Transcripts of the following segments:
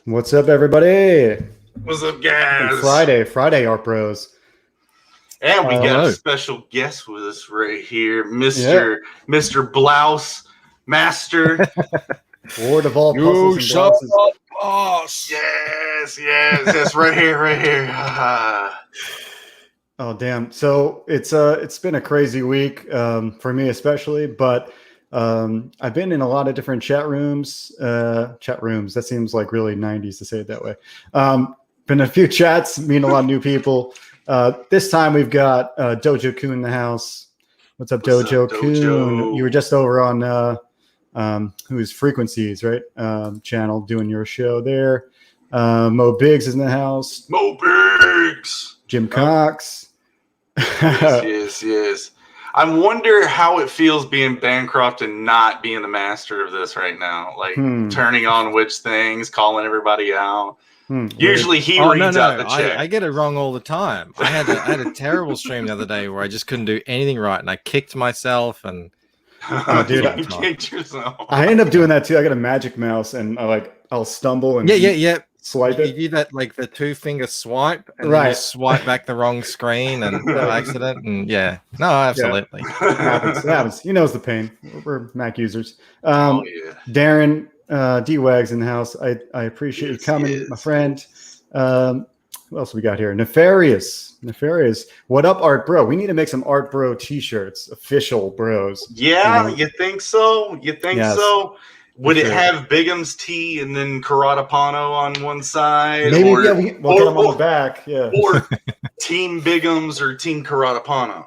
What's up, everybody? What's up, Happy guys? Friday, Art Bros. And we got Hello. a special guest with us right here, Mr. Blouse Master. Lord of all puzzles and blouses. boss. Yes, right here. Oh, damn. So it's been a crazy week for me especially, but I've been in a lot of different chat rooms. That seems like really 90s to say it that way. Been a few chats, meeting a lot of new people. This time we've got Dojo Kun in the house. What's up, Dojo Kun? You were just over on who's Frequencies, right? Channel doing your show there. Mo Biggs is in the house. Mo Biggs. Jim Cox. Yes. I wonder how it feels being Bancroft and not being the master of this right now. Like turning on which things, calling everybody out. Usually he reads out the check. I get it wrong all the time. I had a terrible stream the other day where I just couldn't do anything right, and I kicked myself. And dude, you kicked yourself. I end up doing that too. I got a magic mouse, and I'll stumble and swipe it. You do that like the 2-finger swipe, and right? You swipe back the wrong screen and by accident, and absolutely. It happens. He knows the pain. We're Mac users. Oh yeah. Darren D-Wags in the house. I appreciate you coming, my friend. Who else we got here? Nefarious. What up, Art Bro? We need to make some Art Bro t-shirts, official bros. Yeah, you think so? So? Would it have Bigham's T and then Catapano on one side? Maybe, we'll get them on the back. Yeah. Or Team Bigham's or Team Catapano.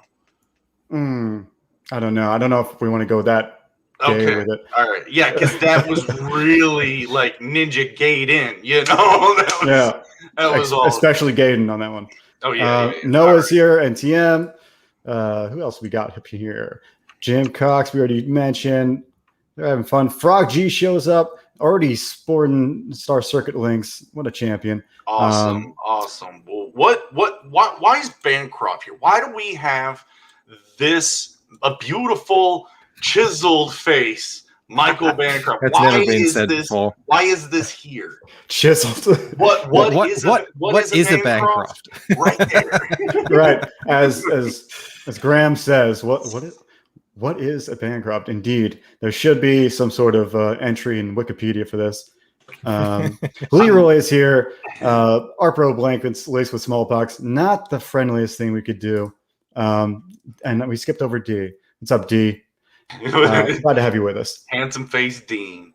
I don't know. I don't know if we want to go that gay with it. All right. Yeah, because that was really like Ninja Gate in, you know? That was all. Especially Gaiden on that one. Oh, yeah. Noah's here, and TM. Who else we got up here? Jim Cox, we already mentioned. They're having fun. Frog G shows up, already sporting Star Circuit links. What a champion! Awesome. Well, why is Bancroft here? Why do we have a beautiful chiseled face, Michael Bancroft? That's never been said before. Why is this here? Chiseled. What is a Bancroft? Right there. Right. As Graham says, what is a Bancroft? Indeed, there should be some sort of entry in Wikipedia for this. Leroy is here. Art Bro blankets laced with smallpox. Not the friendliest thing we could do. And we skipped over D. What's up, D? Glad to have you with us. Handsome face Dean.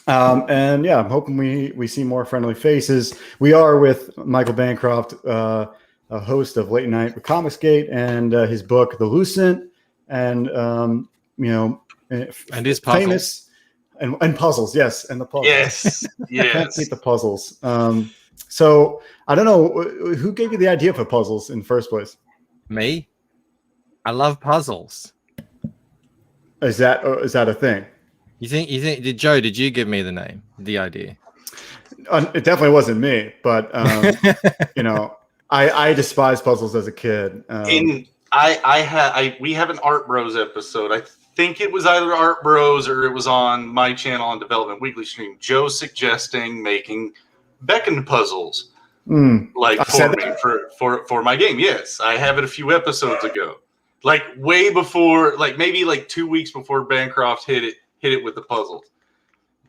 And I'm hoping we see more friendly faces. We are with Michael Bancroft, a host of Late Night with Comicsgate, and his book, The Lucent. And and his famous and puzzles, and the puzzles. Yes. Can't beat the puzzles. So I don't know who gave you the idea for puzzles in the first place. Me. I love puzzles. Is that a thing? You think? Did you give me the idea? It definitely wasn't me, but I despised puzzles as a kid. We have an Art Bros episode. I think it was either Art Bros or it was on my channel on Development Weekly stream. Joe suggesting making Beckoned puzzles for my game. Yes, I have it a few episodes ago, like way before, like maybe like 2 weeks before Bancroft hit it with the puzzles,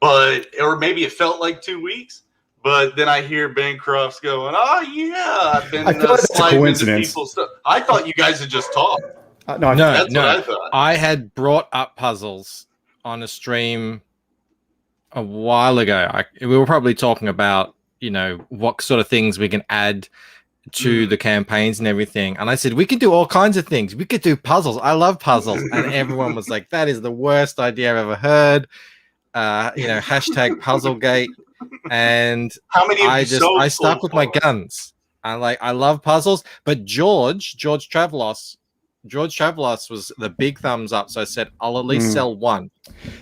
or maybe it felt like 2 weeks. But then I hear Bancroft's going, "Oh yeah, I've been sliding into people's stuff." I thought you guys had just talked. No. What I thought. I had brought up puzzles on a stream a while ago. We were probably talking about what sort of things we can add to the campaigns and everything. And I said we could do all kinds of things. We could do puzzles. I love puzzles, and everyone was like, "That is the worst idea I've ever heard." Hashtag Puzzlegate. And how many I stuck with my guns. I love puzzles, but George Travelos was the big thumbs up, so I said I'll at least sell one.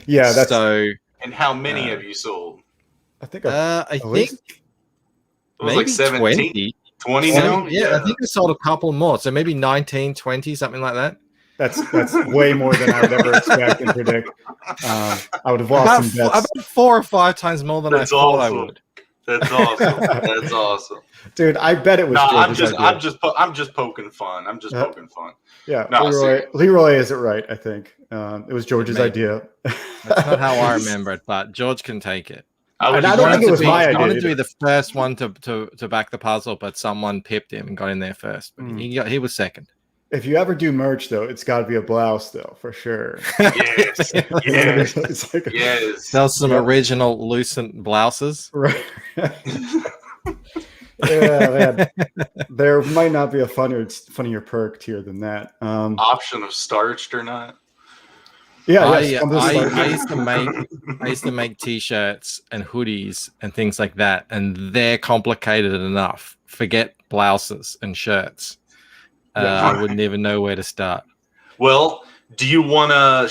Yeah, that's so. And how many have you sold? I think I think it was maybe like 17, 20 now. Yeah, I think I sold a couple more, so maybe 19, 20, something like that. That's way more than I would ever expect and predict. I would have lost some bets. About 4 or 5 times more than I thought I would. That's awesome. That's awesome. Dude, I bet it was No, George's idea. I'm just poking fun. I'm just poking fun. Yeah, No, Leroy is it right, I think. It was George's idea. That's not how I remember it, but George can take it. I don't think it was my idea. He wanted to either. be the first one to back the puzzle, but someone pipped him and got in there first. But he was second. If you ever do merch, though, it's got to be a blouse, though, for sure. Yes. Yes. It's like Yes. Sell some original Lucent blouses. Right. Yeah, man. There might not be a funnier perk tier than that. Option of starched or not. Yeah, I used to make t-shirts and hoodies and things like that, and they're complicated enough. Forget blouses and shirts. I wouldn't even know where to start. Well, do you want us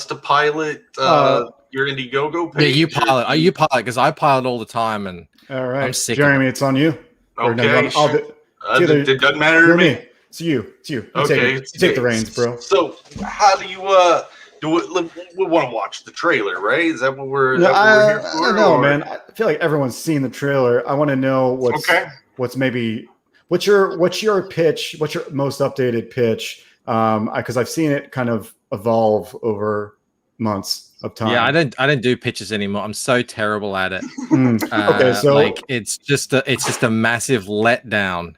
to pilot your Indiegogo page? Yeah, you pilot. You pilot because I pilot all the time, and all right, I'm sick Jeremy, it's on you. Okay, sure. It doesn't matter to me. It's you. You Okay, take the reins, bro. So, how do you do it? We want to watch the trailer, right? Is that what we're here for? I don't know, man. I feel like everyone's seen the trailer. I want to know what's your pitch? What's your most updated pitch? Because I've seen it kind of evolve over months of time. Yeah, I don't do pitches anymore. I'm so terrible at it. Okay, so like it's just a massive letdown.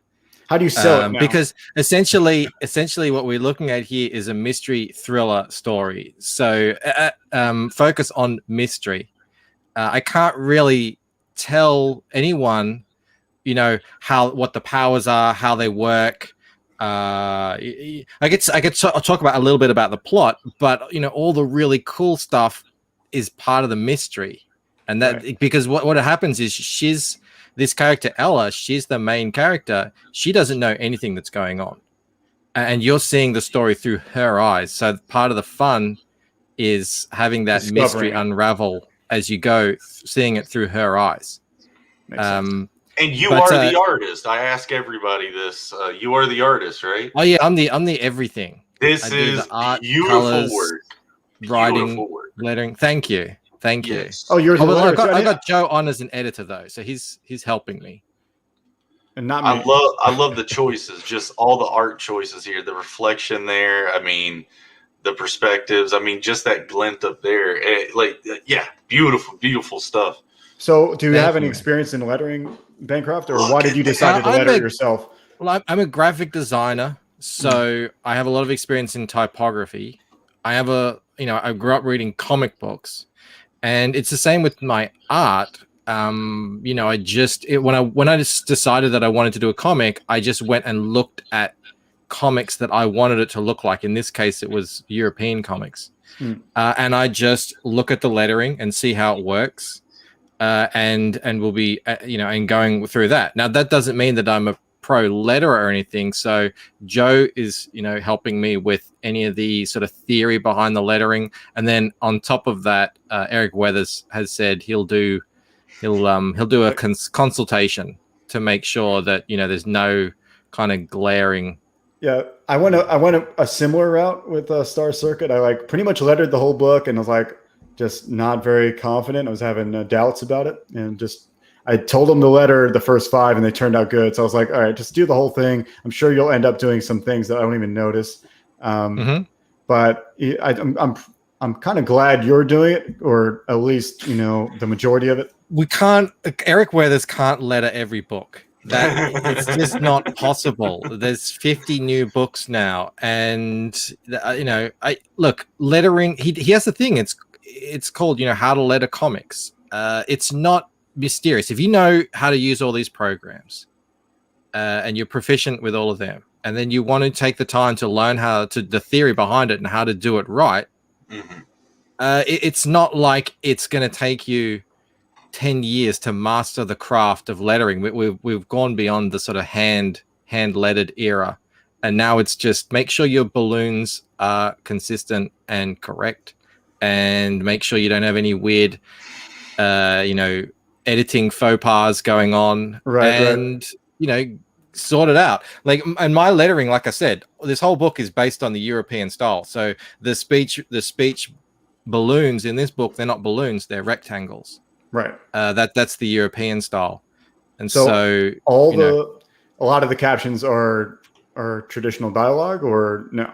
How do you sell it now? Because essentially what we're looking at here is a mystery thriller story. So focus on mystery. I can't really tell anyone, what the powers are, how they work. I could talk about a little bit about the plot, but all the really cool stuff is part of the mystery, and that because what happens is this character Ella, she's the main character. She doesn't know anything that's going on, and you're seeing the story through her eyes. So part of the fun is having that mystery unravel as you go, seeing it through her eyes. And you are the artist. I ask everybody this. You are the artist, right? Oh yeah, I'm the everything. This is the art, beautiful work. Writing, lettering. Thank you. Yes. Oh, you're the I got Joe on as an editor though, so he's helping me. And not me. I love the choices, just all the art choices here, the reflection there. I mean, the perspectives. I mean, just that glint up there. Beautiful, beautiful stuff. So, do you have any experience in lettering, Bancroft, or why did you decide to letter yourself? Well, I'm a graphic designer, so I have a lot of experience in typography. I grew up reading comic books, and it's the same with my art. When I just decided that I wanted to do a comic, I just went and looked at comics that I wanted it to look like. In this case, it was European comics, and I just look at the lettering and see how it works. And we'll be, and going through that. Now, that doesn't mean that I'm a pro letterer or anything. So Joe is, helping me with any of the sort of theory behind the lettering. And then on top of that, Eric Weathers has said he'll do a consultation to make sure that, there's no kind of glaring. Yeah, I went a similar route with Star Circuit. I pretty much lettered the whole book, and I was just not very confident. I was having doubts about it, and I told them to letter the first 5, and they turned out good. So I was like, all right, just do the whole thing. I'm sure you'll end up doing some things that I don't even notice. But I'm kind of glad you're doing it, or at least the majority of it. Eric Weathers can't letter every book. That it's just not possible. There's 50 new books now, and lettering. He has the thing. It's called how to letter comics. It's not mysterious. If you know how to use all these programs, and you're proficient with all of them, and then you want to take the time to learn the theory behind it and how to do it right, it's not like it's going to take you 10 years to master the craft of lettering. We've gone beyond the sort of hand lettered era, and now it's just make sure your balloons are consistent and correct, and make sure you don't have any weird editing faux pas going on, and sort it out. And my lettering, like I said, this whole book is based on the European style. So the speech balloons in this book, they're not balloons, they're rectangles. Right. That's the European style, and So so a lot of the captions are traditional dialogue, or no?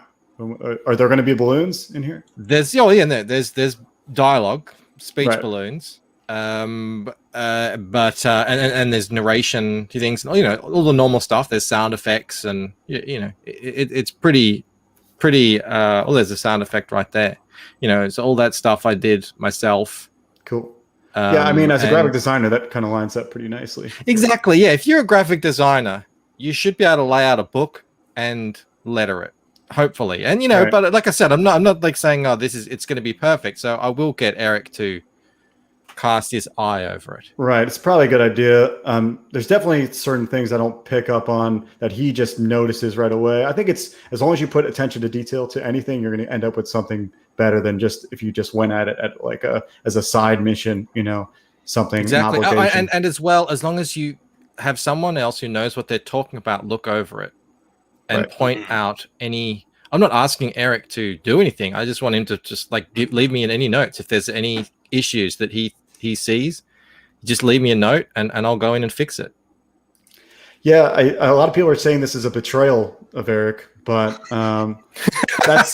Are there going to be balloons in here? there's there's dialogue, speech balloons, and there's narration to things, all the normal stuff. There's sound effects, and it's pretty. Oh, there's a sound effect right there. So all that stuff I did myself. Cool. Yeah, I mean, as a graphic designer, that kind of lines up pretty nicely. Exactly. Yeah, if you're a graphic designer, you should be able to lay out a book and letter it, hopefully. And Right. but like I said, I'm not like saying, oh, it's going to be perfect. So I will get Eric to cast his eye over it. Right. It's probably a good idea. There's definitely certain things I don't pick up on that he just notices right away. I think it's as long as you put attention to detail to anything, you're going to end up with something better than just if you just went at it at like as a side mission, something. Exactly. And as well, as long as you have someone else who knows what they're talking about, look over it and point out any. I'm not asking Eric to do anything. I just want him to just leave me in any notes. If there's any issues that he sees, just leave me a note and I'll go in and fix it. Yeah, a lot of people are saying this is a betrayal of Eric, but that's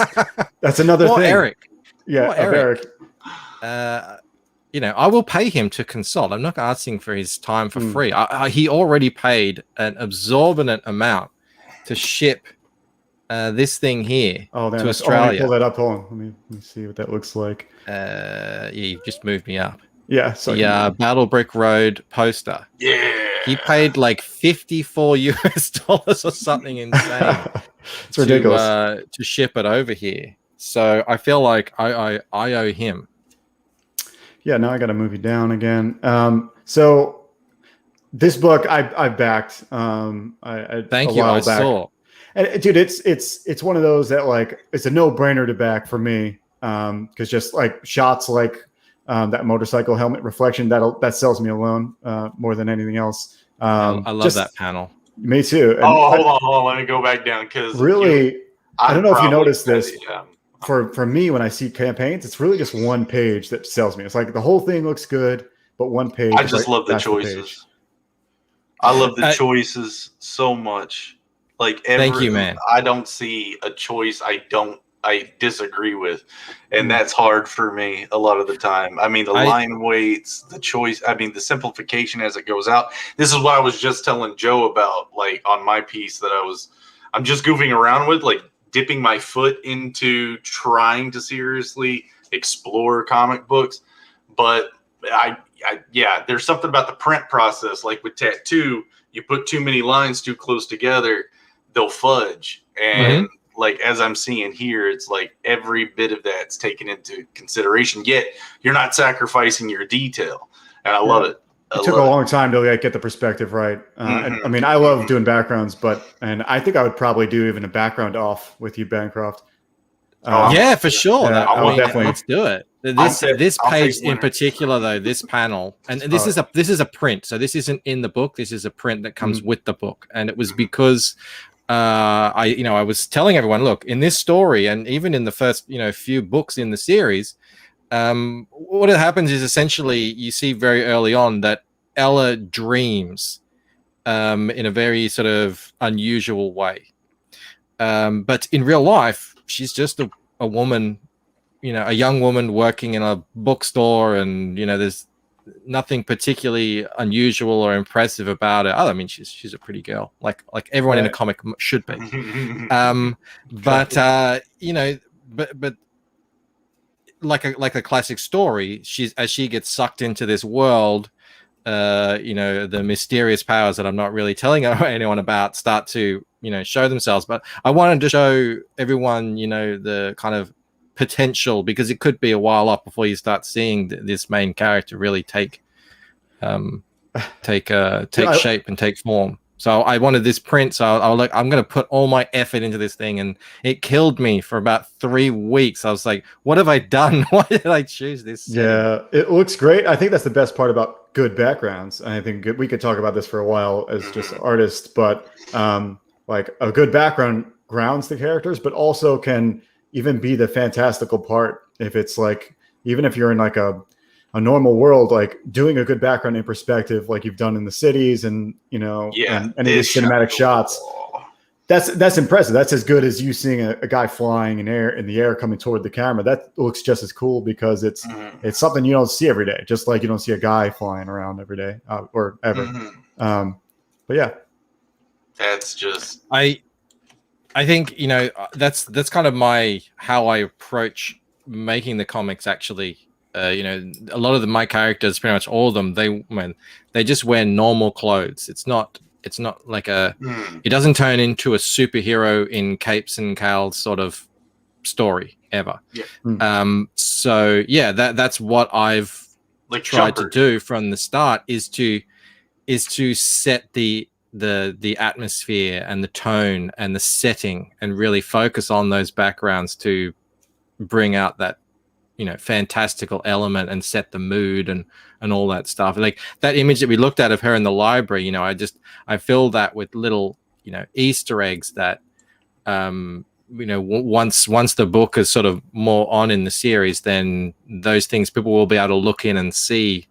another thing. Eric. Yeah, Eric. I will pay him to consult. I'm not asking for his time for free. He already paid an absorbent amount to ship this thing here to Australia. Let me pull that up. Hold on. Let me see what that looks like. You just moved me up. Yeah. So the Battle Brick Road poster. Yeah. He paid like $54 or something insane. It's ridiculous to ship it over here. So I feel like I owe him. Yeah, now I got to move you down again. So this book I backed. Thank you. I saw. And dude, it's one of those that it's a no-brainer to back for me. Because just shots that motorcycle helmet reflection that sells me alone more than anything else. I love that panel. Me too. And hold on. Let me go back down because really, I don't know if you noticed this. For me, when I see campaigns, it's really just one page that sells me. It's like the whole thing looks good, but one page. I just love the choices. I love the choices so much. Thank you, man. I don't see a choice I disagree with, and that's hard for me a lot of the time. I mean, the line weights, the choice. I mean, the simplification as it goes out. This is what I was just telling Joe about, on my piece that I'm just goofing around with, dipping my foot into trying to seriously explore comic books. But there's something about the print process. Like with tattoo, you put too many lines too close together, they'll fudge. And as I'm seeing here, it's every bit of that's taken into consideration, yet you're not sacrificing your detail. And I love it. It took a long time to get the perspective right. I mean, I love doing backgrounds, and I think I would probably do even a background off with you, Bancroft. Yeah, for sure. Definitely. Let's do it. This page in particular, though, this panel, and this is a print. So this isn't in the book. This is a print that comes with the book, and it was because I was telling everyone, look, in this story, and even in the first few books in the series, what happens is essentially you see very early on that Ella dreams in a very sort of unusual way, but in real life she's just a woman, a young woman working in a bookstore, and there's nothing particularly unusual or impressive about it. I mean, she's a pretty girl, like everyone in a comic should be. But like a classic story, as she gets sucked into this world, the mysterious powers that I'm not really telling anyone about start to show themselves. But I wanted to show everyone the kind of potential, because it could be a while off before you start seeing this main character really take shape and take form. So I wanted this print, so I'm going to put all my effort into this thing, and it killed me for about 3 weeks. I was like, what have I done? Why did I choose this? Yeah, it looks great. I think that's the best part about good backgrounds. And I think we could talk about this for a while as just artists, but a good background grounds the characters, but also can even be the fantastical part if it's even if you're in a a normal world, like doing a good background in perspective, like you've done in the cities, and and any of these cinematic shots. That's impressive. That's as good as you seeing a guy flying in the air coming toward the camera. That looks just as cool because it's something you don't see every day. Just like you don't see a guy flying around every day or ever. But yeah, that's just. I think that's kind of how I approach making the comics. Actually, a lot of my characters, pretty much all of them, they just wear normal clothes. It's not like it doesn't turn into a superhero in capes and cowls sort of story ever. So yeah, that's what I've tried to do from the start, is to set the atmosphere and the tone and the setting, and really focus on those backgrounds to bring out that fantastical element and set the mood and all that stuff. Like that image that we looked at of her in the library, I filled that with little Easter eggs that once the book is sort of more on in the series, then those things people will be able to look in and see.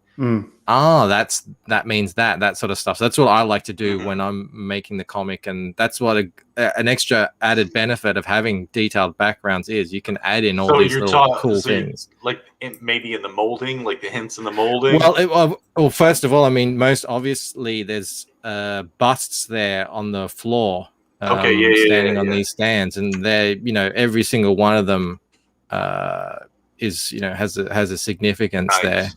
That means that sort of stuff. So that's what I like to do when I'm making the comic, and that's what an extra added benefit of having detailed backgrounds is. You can add in all these little cool things, like maybe in the molding, like the hints in the molding. Well, first of all, I mean, most obviously there's busts there on the floor, standing on these stands, and they're every single one of them is has a significance there.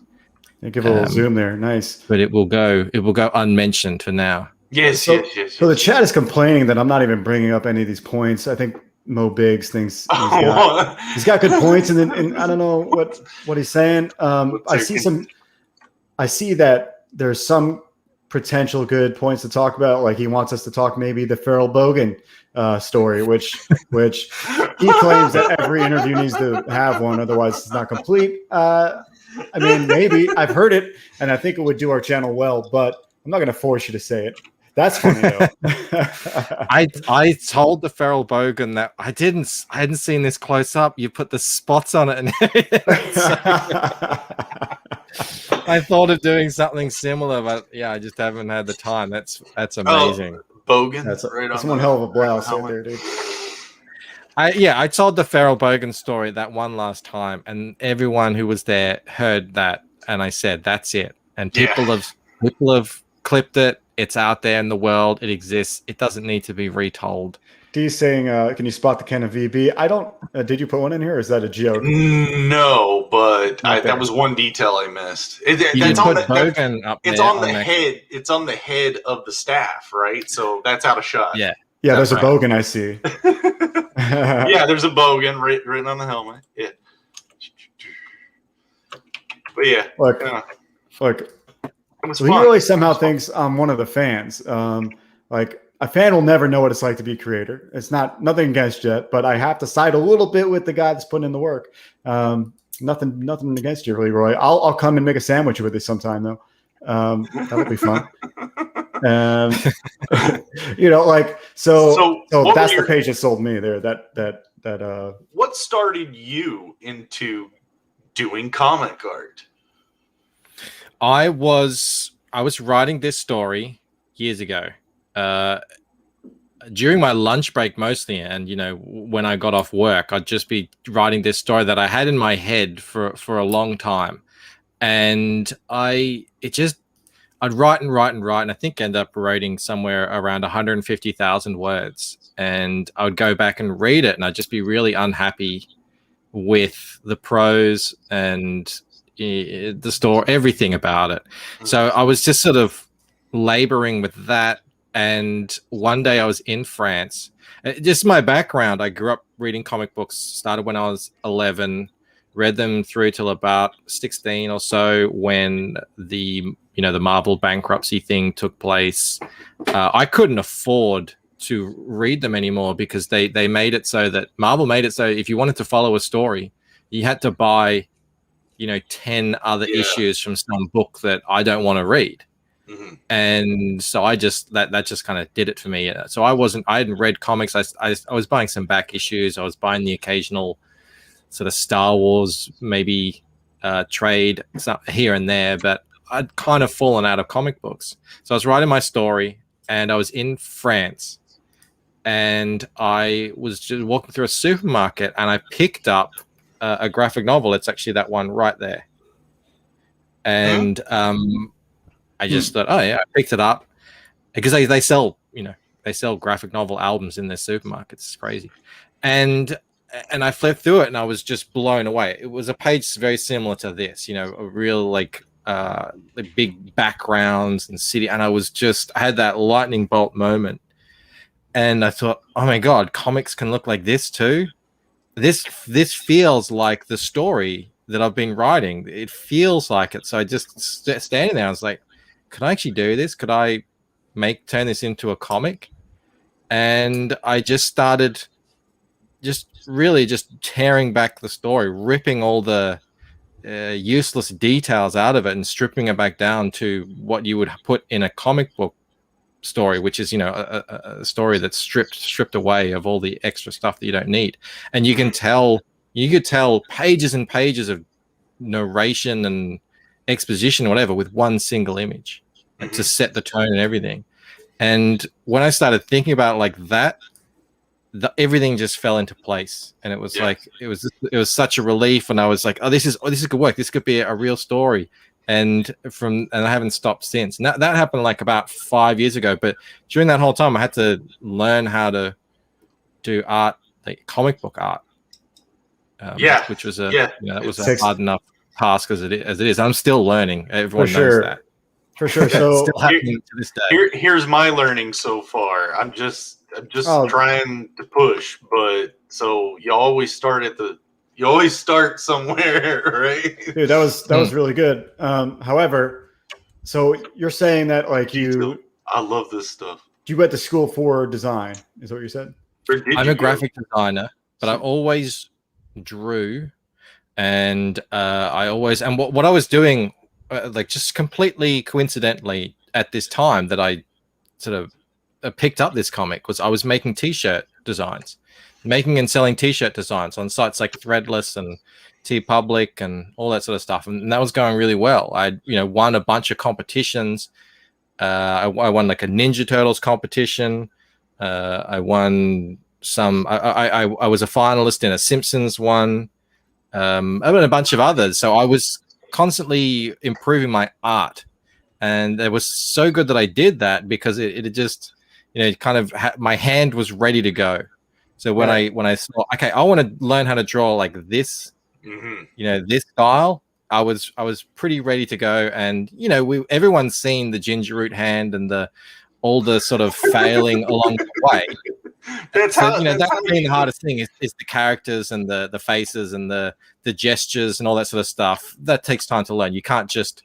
Yeah, give a little zoom there. Nice. But it will go unmentioned for now. Yes. So the chat is complaining that I'm not even bringing up any of these points. I think Mo Biggs thinks he's got good points, and I don't know what he's saying. I see that there's some potential good points to talk about. Like he wants us to talk maybe the Farrell Bogan story, which he claims that every interview needs to have one, otherwise it's not complete. I mean, maybe I've heard it, and I think it would do our channel well, but I'm not going to force you to say it. That's funny though. I told the Farrell Bogan that I hadn't seen this close up. You put the spots on it, and I thought of doing something similar, but yeah, I just haven't had the time. That's amazing. Bogan, that's one hell of a blouse right there, dude. I told the Farrell Bogan story that one last time, and everyone who was there heard that, and I said that's it. And people have clipped it. It's out there in the world. It exists. It doesn't need to be retold. D's saying, "Can you spot the Canon VB?" I don't. Did you put one in here, or is that a joke? No, but that was one detail I missed. It's on the head. It's on the head of the staff, right? So that's out of shot. Yeah. There's a Bogan I see. Yeah, there's a Bogan written on the helmet. Yeah. But yeah. Look. So he really somehow thinks I'm one of the fans. Like a fan will never know what it's like to be a creator. It's nothing against Jet, but I have to side a little bit with the guy that's putting in the work. Nothing against you, Leroy. I'll come and make a sandwich with you sometime though. That'll be fun. So that's the page that sold me there. That what started you into doing comic art? I was writing this story years ago, during my lunch break mostly, and when I got off work, I'd just be writing this story that I had in my head for a long time, and I'd write and write and write, and I think end up writing somewhere around 150,000 words, and I would go back and read it, and I'd just be really unhappy with the prose and the story, everything about it. So I was just sort of laboring with that, and one day I was in France. Just my background, I grew up reading comic books, started when I was 11, read them through till about 16 or so when the Marvel bankruptcy thing took place. I couldn't afford to read them anymore because they made it so that Marvel made it so if you wanted to follow a story, you had to buy 10 other issues from some book that I don't want to read. Mm-hmm. And so I just that just kind of did it for me. So I hadn't read comics. I was buying some back issues. I was buying the occasional sort of Star Wars, maybe trade here and there, but I'd kind of fallen out of comic books. So I was writing my story, and I was in France, and I was just walking through a supermarket, and I picked up a graphic novel. It's actually that one right there. And I just thought, oh yeah, I picked it up because they sell, they sell graphic novel albums in their supermarkets. It's crazy. And I flipped through it, and I was just blown away. It was a page very similar to this, a real like big backgrounds and city. And I had that lightning bolt moment. And I thought, oh my God, comics can look like this too. This feels like the story that I've been writing. It feels like it. So I just standing there, I was like, could I actually do this? Could I turn this into a comic? And I just started really tearing back the story, ripping all the useless details out of it and stripping it back down to what you would put in a comic book story, which is a story that's stripped away of all the extra stuff that you don't need. And you could tell pages and pages of narration and exposition or whatever with one single image to set the tone and everything. And when I started thinking about it like that, everything just fell into place, and it was like it was such a relief. And I was like, oh, this is good work. This could be a real story. And I haven't stopped since. And that happened like about 5 years ago. But during that whole time, I had to learn how to do art, like comic book art. Which was that was a hard enough task as it is. I'm still learning. Everyone knows that. For sure. So still happening to this day. Here's my learning so far. I'm just trying to push, but so you always start somewhere, right? Dude, that was really good. However, so you're saying that like I love this stuff. You went to school for design, is what you said? I'm a graphic designer, but I always drew, and what I was doing, like just completely coincidentally at this time that I sort of picked up this comic, was I was making t-shirt designs, making and selling t-shirt designs on sites like Threadless and TeePublic and all that sort of stuff, and that was going really well. I won a bunch of competitions. I won like a Ninja Turtles competition. I won some. I was a finalist in a Simpsons one, and a bunch of others. So I was constantly improving my art, and it was so good that I did that because it just kind of my hand was ready to go. So when I saw, okay, I want to learn how to draw like this, this style, I was pretty ready to go. And everyone's seen the ginger root hand and all the sort of failing along the way. That's been the hardest thing is the characters and the faces and the gestures and all that sort of stuff. That takes time to learn. You can't just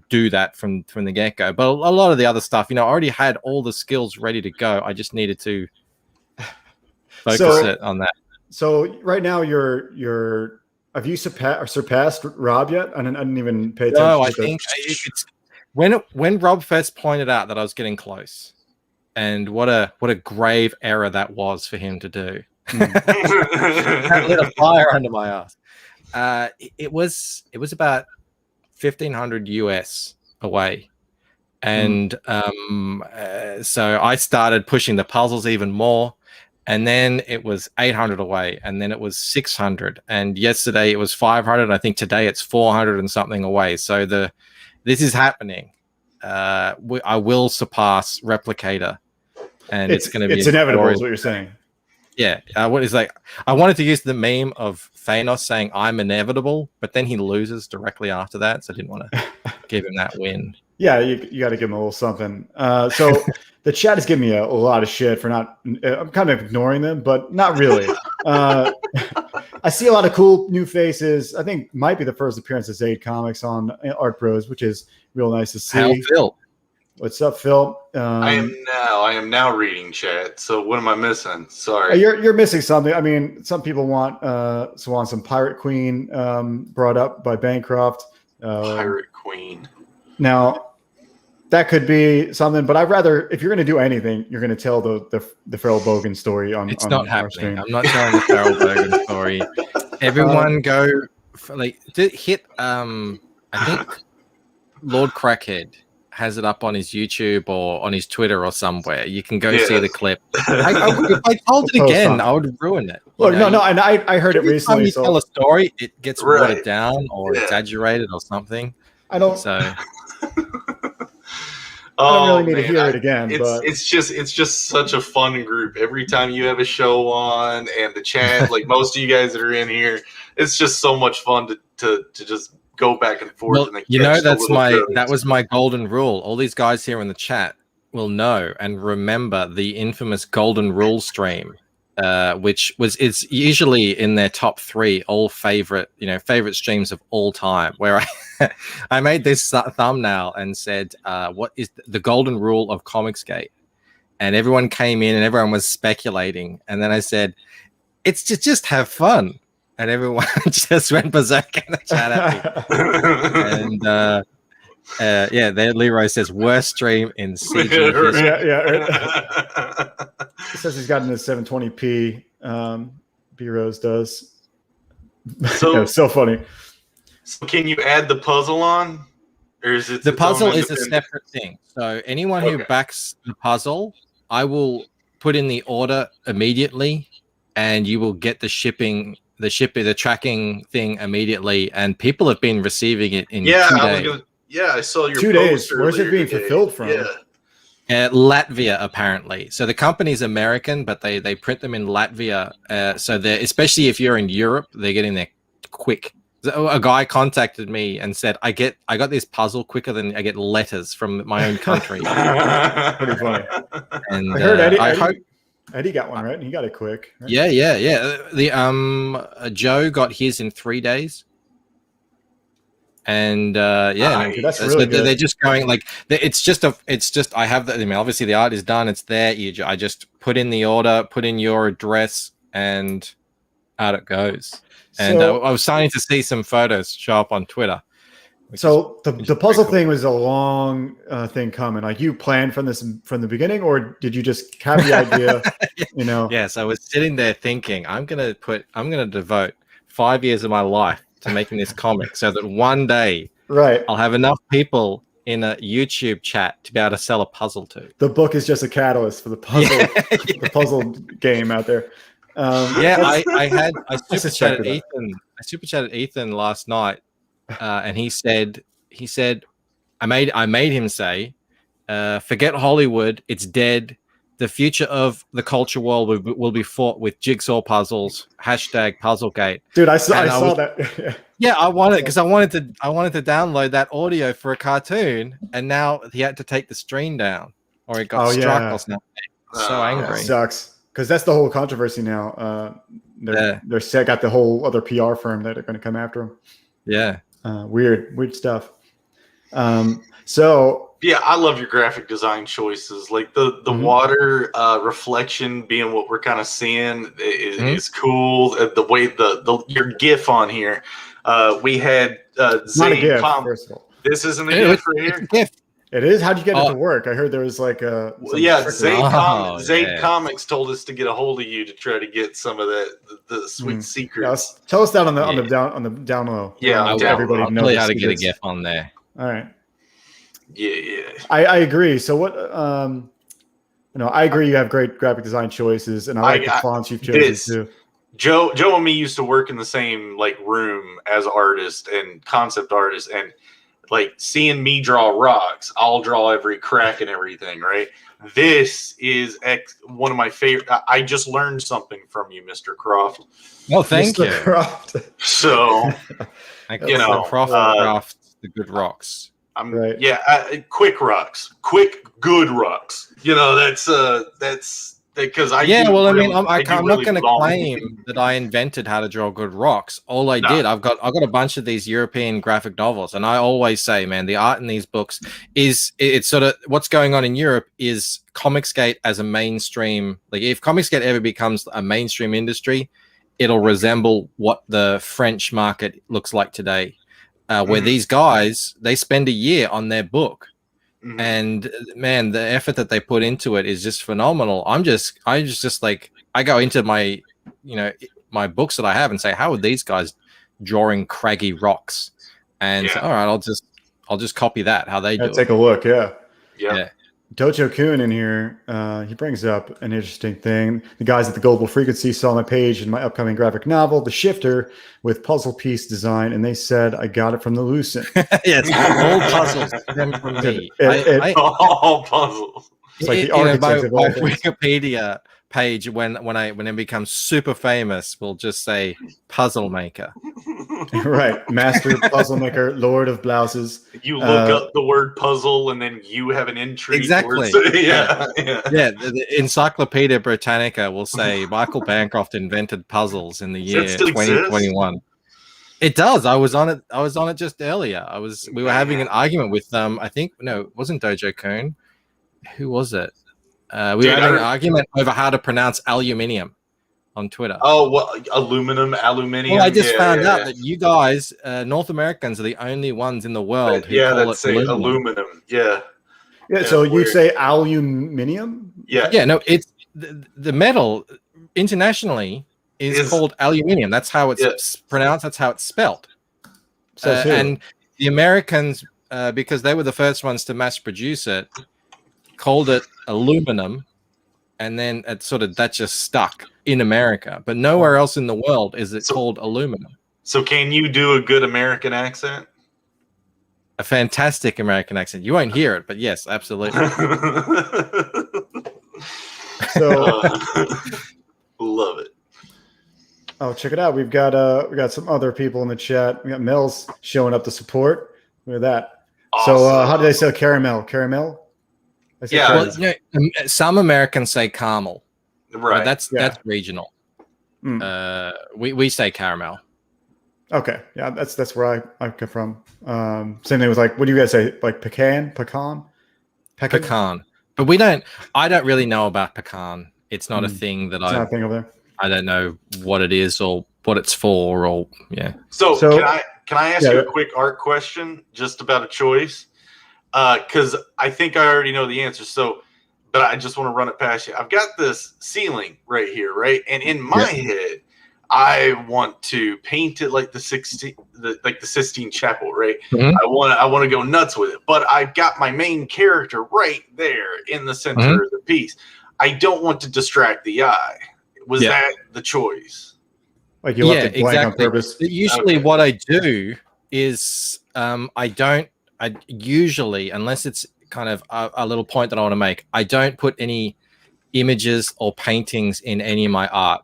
do that from the get-go. But a lot of the other stuff, I already had all the skills ready to go. I just needed to focus it on that. So right now have you surpassed Rob yet? I didn't even pay attention. No, I think it's when Rob first pointed out that I was getting close, and what a grave error that was for him to do. That lit a fire under my ass. It was about 1,500 US away, and so I started pushing the puzzles even more. And then it was 800 away, and then it was 600, and yesterday it was 500. I think today it's 400 and something away. So this is happening. I will surpass Replicator, and it's going to be inevitable. Is what you're saying? Yeah. I wanted to use the meme of Thanos saying "I'm inevitable," but then he loses directly after that, so I didn't want to give him that win. Yeah, you got to give him a little something. So the chat is giving me a lot of shit for not. I'm kind of ignoring them, but not really. I see a lot of cool new faces. I think might be the first appearance of Zaid Comics on Art Bros, which is real nice to see. How Phil? What's up, Phil? I am now reading chat. So what am I missing? Sorry, you're missing something. I mean, some people want some Pirate Queen brought up by Bancroft. Pirate Queen. Now, that could be something, but I'd rather, if you're going to do anything, you're going to tell the Farrell Bogan story on. It's not happening. I'm not telling the Farrell Bogan story. Everyone go like did hit I think Lord Crackhead has it up on his YouTube or on his Twitter or somewhere. You can go see the clip. If I told it again, I would ruin it. Look, and I heard it every time recently. you tell a story, it gets Right. watered down or exaggerated or something. I don't. So I don't really need to hear it again, but it's just such a fun group. Every time you have a show on and the chat, like most of you guys that are in here, it's just so much fun to just go back and forth. Well, and you know, that was my golden rule. All these guys here in the chat will know and remember the infamous golden rule stream, which it's usually in their top 3 all favorite streams of all time, where I made this thumbnail and said, what is the golden rule of Comicsgate? And everyone came in and everyone was speculating. And then I said, it's just have fun. And everyone just went berserk in the chat at me. And there Leroy says, worst stream in CG history. Yeah. He says he's gotten his 720p. B-Rose does. So, so funny. So can you add the puzzle on? Or is it the puzzle is a separate thing. So anyone who backs the puzzle, I will put in the order immediately, and you will get the tracking thing immediately. And people have been receiving it in 2 days. I saw your 2 days. Where's it being fulfilled from? Latvia, apparently. So the company's American, but they print them in Latvia. So they're, especially if you're in Europe, they're getting there quick. A guy contacted me and said, I got this puzzle quicker than I get letters from my own country. Pretty funny. And I heard Eddie got one, right? And he got it quick. Right? Yeah. The Joe got his in 3 days. And dude, that's really good. They're just going like it's just I have that. I mean, obviously the art is done, it's there. I just put in the order, put in your address, and out it goes. And I was starting to see some photos show up on Twitter. So the puzzle thing was a long thing coming. Like you planned from the beginning, or did you just have the idea? Yes, I was sitting there thinking, I'm gonna devote 5 years of my life to making this comic, so that one day, I'll have enough people in a YouTube chat to be able to sell a puzzle to. The book is just a catalyst for the puzzle, the puzzle game out there. I super chatted Ethan last night, and he said I made him say, forget Hollywood, it's dead. The future of the culture world will be fought with jigsaw puzzles. #Puzzlegate. Dude, I saw that. Yeah, I wanted to download that audio for a cartoon, and now he had to take the stream down, or it got struck or something. So angry. That sucks, because that's the whole controversy now. They're got the whole other PR firm that are going to come after him. Yeah. Weird stuff. So. Yeah, I love your graphic design choices. Like the water reflection being what we're kind of seeing is cool. The way your GIF on here, we had not a GIF. First of all, this isn't a GIF right here. GIF. It is. How'd you get it to work? I heard there was like a. Zaid Comics told us to get a hold of you to try to get some of the sweet secrets. Yeah, tell us that on the down low. Yeah, everybody knows how to get a GIF on there. All right. Yeah. I agree. So what? I agree. You have great graphic design choices, and I like the fonts you've chosen too. Joe and me used to work in the same room as artists and concept artists, and seeing me draw rocks, I'll draw every crack and everything. Right. This is one of my favorite. I just learned something from you, Mr. Croft. Well, thank you. Croft. So, Croft, the good rocks. Quick rocks, good rocks. That's because I. Yeah, well, really, I'm not going to claim that I invented how to draw good rocks. All I did, I've got a bunch of these European graphic novels, and I always say, man, the art in these books it's sort of what's going on in Europe is Comicsgate as a mainstream. Like if Comicsgate ever becomes a mainstream industry, it'll resemble what the French market looks like today. Where these guys, they spend a year on their book, and man, the effort that they put into it is just phenomenal. I go into my books that I have and say, how would these guys drawing craggy rocks, and so, all right, I'll just copy that how they do Take it. a look. Yeah. Yeah. Dojo Kun in here, he brings up an interesting thing. The guys at the Global Frequency saw my page in my upcoming graphic novel, The Shifter, with puzzle piece design, and they said I got it from the Lucent. Yes, all puzzles stem from me. All puzzles. It's like the architect of all my things. Wikipedia page when it becomes super famous will just say puzzle maker. Right, master puzzle maker, lord of blouses. You look up the word puzzle, and then you have an entry. Exactly. Yeah. The Encyclopedia Britannica will say Michael Bancroft invented puzzles in the year 2021. Exist? It does. I was on it just earlier. We were having an argument with I think it wasn't Dojo Kun. Who was it? We were having an argument over how to pronounce aluminium on Twitter. Oh, well, aluminium. Well, I just found out that you guys, North Americans, are the only ones in the world who call it aluminum. Yeah. So you say aluminium? Yeah. Yeah. No, it's the metal internationally is called aluminium. That's how it's pronounced. That's how it's spelled. And the Americans, because they were the first ones to mass produce it, called it aluminum, and then that just stuck in America, but nowhere else in the world is it called aluminum. So can you do a good American accent? A fantastic American accent. You won't hear it, but yes, absolutely. Love it. Oh, check it out. We got some other people in the chat. We got Mel's showing up to support. Look at that. Awesome. So how do they say caramel? Caramel? Well, some Americans say caramel, right? That's regional. We say caramel. Okay, yeah, that's where I come from. Same thing with what do you guys say? Like pecan? But I don't really know about pecan. It's not a thing that not a thing over there. I don't know what it is or what it's for or So can I ask you a quick art question just about a choice? Because I think I already know the answer. But I just want to run it past you. I've got this ceiling right here, right? And in my head, I want to paint it like the Sistine Chapel, right? Mm-hmm. I want to go nuts with it. But I've got my main character right there in the center of the piece. I don't want to distract the eye. Was that the choice? Like you left it blank on purpose? Usually what I do is I usually, unless it's kind of a little point that I want to make, I don't put any images or paintings in any of my art.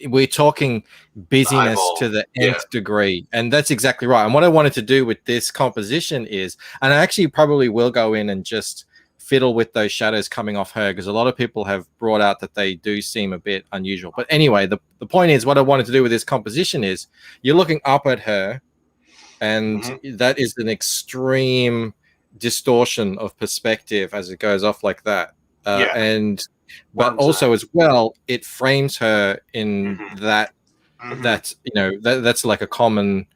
We're talking busyness to the nth degree, and that's exactly right. And what I wanted to do with this composition is, and I actually probably will go in and just fiddle with those shadows coming off her, because a lot of people have brought out that they do seem a bit unusual. But anyway, the point is, what I wanted to do with this composition is, you're looking up at her, and that is an extreme distortion of perspective as it goes off like that. But also as well, it frames her in that's like a common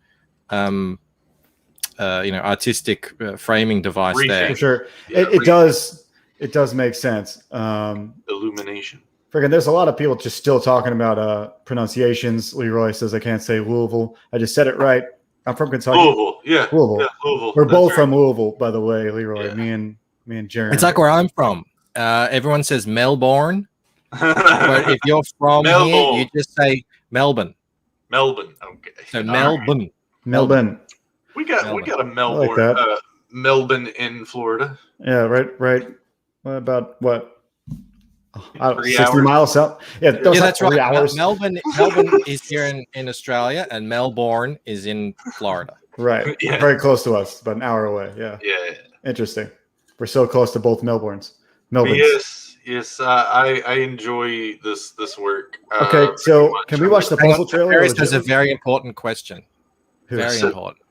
artistic framing device there. For sure. It does make sense. Illumination. Freaking, there's a lot of people just still talking about pronunciations. Leroy says I can't say Louisville. I just said it right. I'm from Kentucky. Louisville. Louisville. Yeah, Louisville. We're both from Louisville, by the way, Leroy. Me and Jaron. It's like where I'm from. Everyone says Melbourne, but if you're from here, you just say Melbourne. Melbourne. Okay. So Melbourne. Melbourne. We got a Melbourne. Like Melbourne in Florida. Yeah. Right. What about what? 60 hours. miles out. Yeah, that's 3 right. hours. Melbourne is here in Australia, and Melbourne is in Florida. Right. Very close to us, about an hour away. Yeah. Interesting. We're so close to both Melbournes. Yes. I enjoy this work. Okay, so can we watch the puzzle trailer? Nefarious has a very important question. Very important.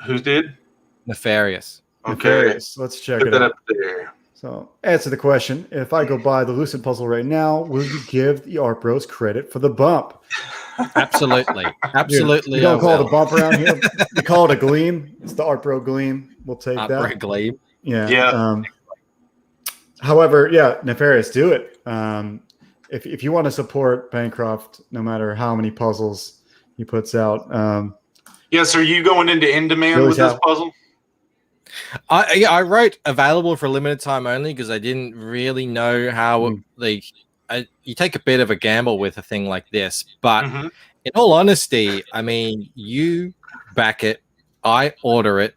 Who did? Nefarious. Okay. Nefarious. Let's check Put it that out. up there. So answer the question. If I go buy the Lucent puzzle right now, will you give the Art Bros credit for the bump? Absolutely. Absolutely. You don't call it a bump around here. You call it a gleam. It's the Art Bro gleam. We'll take that. Art Bro gleam. Yeah. However, Nefarious, do it. if you want to support Bancroft, no matter how many puzzles he puts out, Yes, are you going into in demand Really with this tap. puzzle? I wrote available for a limited time only because I didn't really know how you take a bit of a gamble with a thing like this. But Mhm. in all honesty, I mean, you back it, I order it,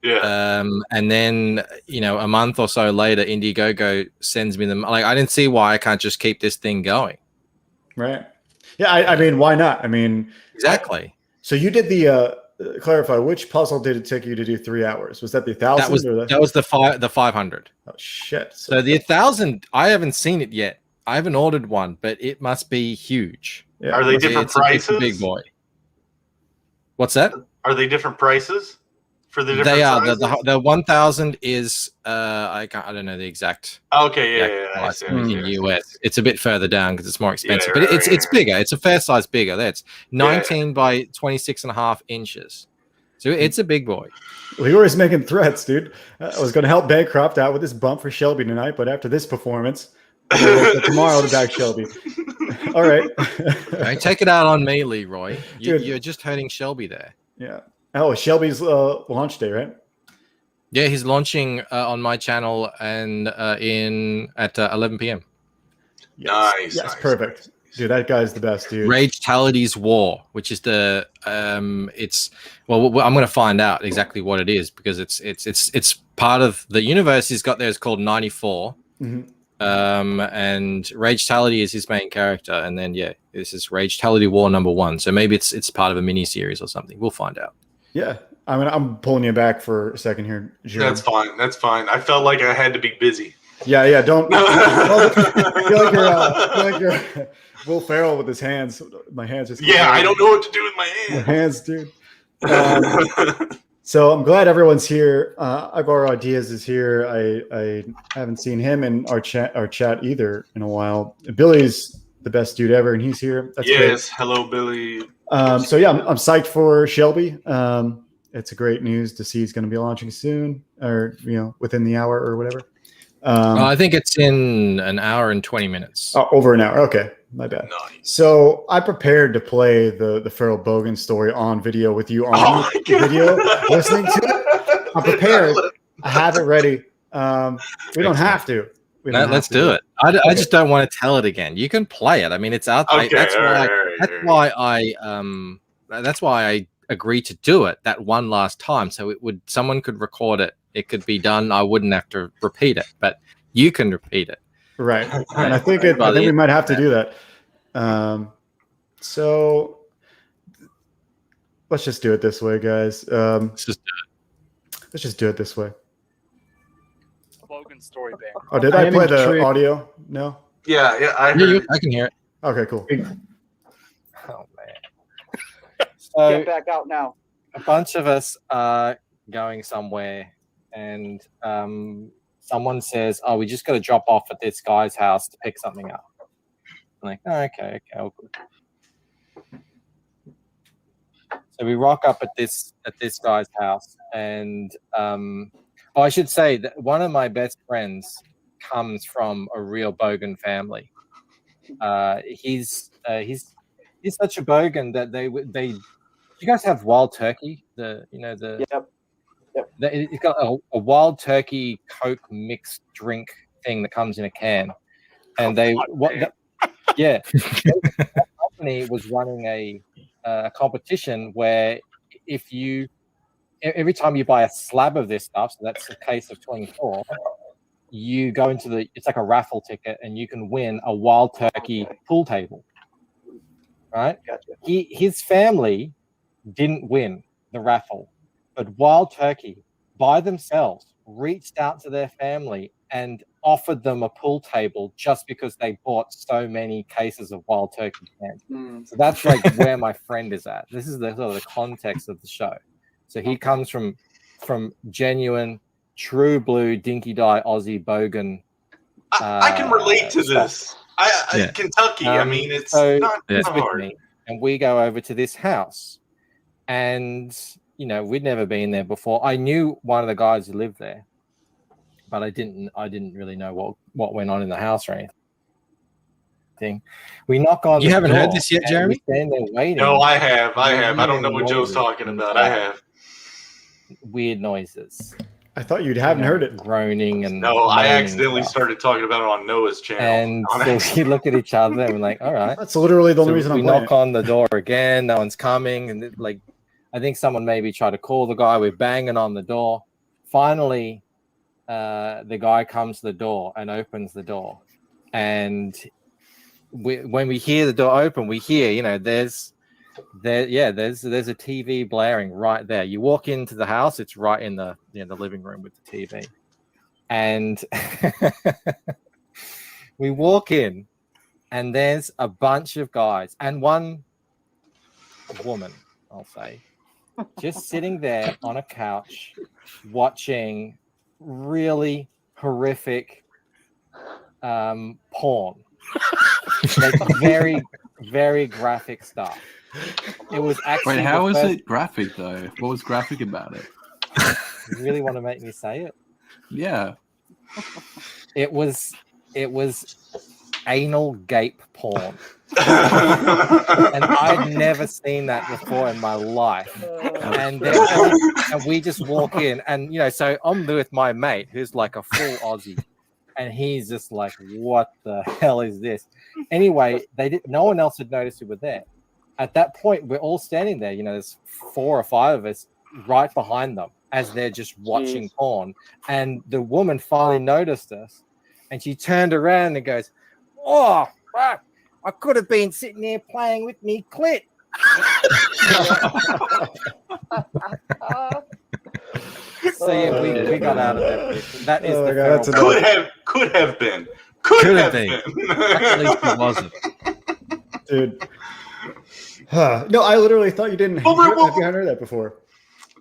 Yeah. and then a month or so later, Indiegogo sends me them. Like, I didn't see why I can't just keep this thing going. right? Yeah, I mean, why not? I mean, Exactly. so you did the clarify, which puzzle did it take you to do 3 hours? Was that the 1,000 or That was the 500. Oh shit! So the 1,000, I haven't seen it yet. I haven't ordered one, but it must be huge. yeah, Are they that's- different It's prices? a big boy. What's that? Are they different prices for the different They are. sizes? The 1,000 is I don't know the exact Okay, yeah, I price see, in I see, in I see. US. It's a bit further down because it's more expensive, Yeah, but right, it's right. bigger. It's a fair size bigger. That's 19 by 26.5 inches. So it's a big boy. Well, you were making threats, dude. I was going to help Bancroft out with this bump for Shelby tonight, but after this performance, I'm gonna wait till tomorrow to back Shelby. All right. Don't take it out on me, Leroy. Dude. You're just hurting Shelby there. Yeah. Oh, Shelby's launch day, right? Yeah, he's launching on my channel and at 11 p.m. Yes. Nice, Yes, nice, perfect. nice. Dude, that guy's the best, dude. Rage-Tality's War, which is the it's I'm going to find out exactly what it is because it's part of the universe he's got there is called 94. Mhm. And Rage-Tality is his main character, and then this is Rage-Tality War #1. So maybe it's part of a mini series or something. We'll find out. Yeah. I mean, I'm pulling you back for a second here, Jared. That's fine. That's fine. I felt like I had to be busy. Yeah. Don't. I feel like you're Will Ferrell with his hands. My hands just. Yeah, I don't know what to do with my My hands. hands, dude. So I'm glad everyone's here. Ivar Diaz is here. I haven't seen him in our chat either in a while. Billy's the best dude ever, and he's here. That's Yes, hello, Billy. So yeah, I'm psyched for Shelby. It's a great news to see he's going to be launching soon, or within the hour or whatever. I think it's in an hour and 20 minutes. Oh, over an hour. Okay, my bad. Nice. So I prepared to play the Farrell Bogan story on video with you on video, listening to it. I'm prepared. I have it ready. We don't have to. Let's do it. I just don't want to tell it again. You can play it. I mean, it's out there. Okay, That's why I agreed to do it that one last time. So someone could record it. It could be done. I wouldn't have to repeat it, but you can repeat it. Right. And I think we might have to do that. So let's just do it this way, guys. Let's just do it. Let's just do it this way. Logan story band. Oh, did I play the audio? No. Yeah, I heard. I can hear it. Okay, cool. Oh man. So Get back out now. a bunch of us are going somewhere, and someone says, "Oh, we just got to drop off at this guy's house to pick something up." I'm like, oh, okay, all good. So we rock up at this guy's house, and I should say that one of my best friends comes from a real Bogan family. He's such a Bogan that they. You guys have wild turkey? Yep. It's got a wild turkey Coke mixed drink thing that comes in a can, and the company was running a competition where every time you buy a slab of this stuff, so that's a case of 24, you go into it's like a raffle ticket, and you can win a wild turkey pool table. Right? Gotcha. His family didn't win the raffle, but Wild Turkey by themselves reached out to their family and offered them a pool table just because they bought so many cases of Wild Turkey cans. So that's like where my friend is at. This is the sort of the context of the show. So he comes from genuine, true blue, dinky dye Aussie Bogan. I can relate to this. Kentucky. I mean, it's not hard. Me, and we go over to this house. And, we'd never been there before. I knew one of the guys who lived there, but I didn't really know what went on in the house or anything. thing. We knock on. You the haven't door, heard this yet, and Jeremy? We stand there waiting. No, I have. I don't know Hearing what Joe's noises talking about. I inside. have. Weird noises. I thought you hadn't heard it. Groaning and No, I moaning accidentally stuff. started talking about it on Noah's channel. And so we look at each other and we're like, all right. That's literally the only So reason we I'm playing knock on the door again. No one's coming. And like, I think someone maybe tried to call the guy. We're banging on the door. Finally, the guy comes to the door and opens the door. And when we hear the door open, we hear, there's a TV blaring right there. You walk into the house, it's right in the living room with the TV. And we walk in, and there's a bunch of guys and one woman, I'll say, just sitting there on a couch watching really horrific porn. Like very, very graphic stuff. It was actually. Wait, how is it graphic though? What was graphic about it? You really want to make me say it? Yeah. It was anal gape porn. And I'd never seen that before in my life. And we just walk in, and so I'm with my mate who's like a full Aussie, and he's just like, "What the hell is this?" Anyway, no one else had noticed we were there. At that point, we're all standing there. There's 4 or 5 of us right behind them as they're just watching porn. And the woman finally noticed us, and she turned around and goes, "Oh, fuck. I could have been sitting there playing with me clit." So yeah, we got out of there. That is the God, could have been. Could have been. At least it wasn't. dude. No, I literally thought you didn't. Have you heard that before?